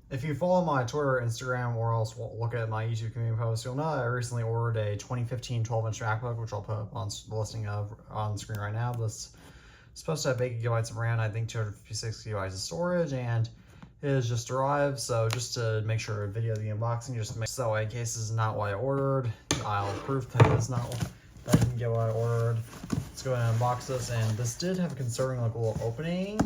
If you follow my Twitter, Instagram, or else look at my YouTube community posts, you'll know I recently ordered a 2015 12-inch MacBook, which I'll put up on the listing of on the screen right now. This is supposed to have 8 gigabytes of RAM, I think 256 gigabytes of storage, and it is just arrived. So just to make sure I video the unboxing, just to make so in case this is not what I ordered, I'll proof that it's not that I didn't get what I ordered. Let's go ahead and unbox this, and this did have a concerning like little opening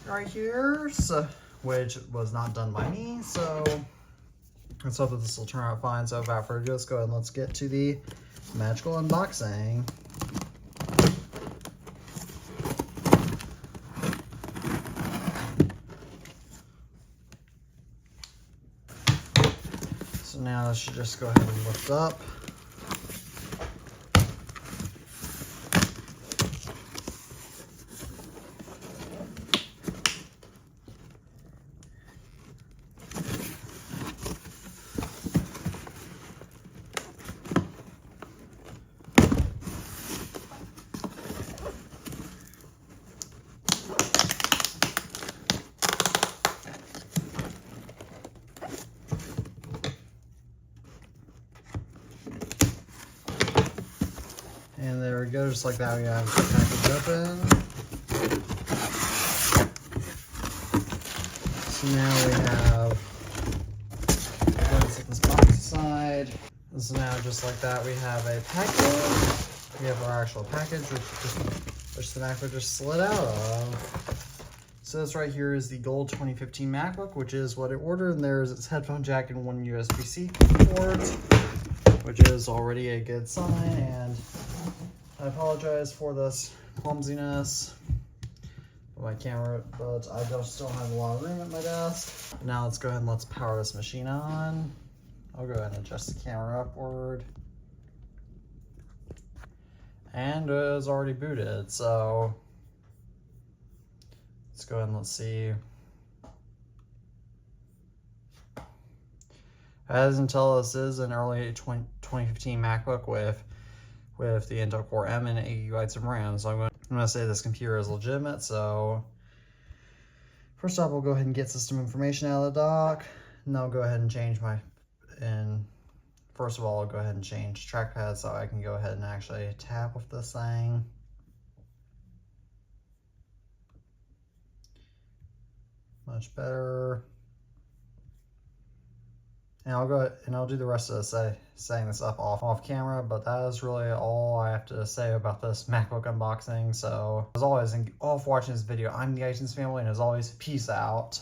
right here, so which was not done by me, so let's hope that this will turn out fine. So without further ado, let's go ahead and let's get to the magical unboxing. So now this should just go ahead and lift up. And there we go, just like that, we have the package open. So now we have, let's set this box aside. And so now just like that, we have a package. We have our actual package, which the MacBook just slid out of. So this right here is the gold 2015 MacBook, which is what it ordered. And there's its headphone jack and one USB-C port, which is already a good sign. And I apologize for this clumsiness of my camera, but I just still have a lot of room at my desk. Now let's go ahead and let's power this machine on. I'll go ahead and adjust the camera upward. And it is already booted, so let's go ahead and let's see. As until this is an early 2015 MacBook with the Intel Core M and 8 gigabytes of RAM. So I'm going to say this computer is legitimate. So first off, we'll go ahead and get system information out of the dock. And I'll go ahead and change first of all, I'll go ahead and change trackpad so I can go ahead and actually tap with this thing. Much better. And I'll go and I'll do the rest of the setting this up off camera, but that is really all I have to say about this MacBook unboxing. So as always, thank you all for watching this video. I'm the iTunes family, and as always, peace out.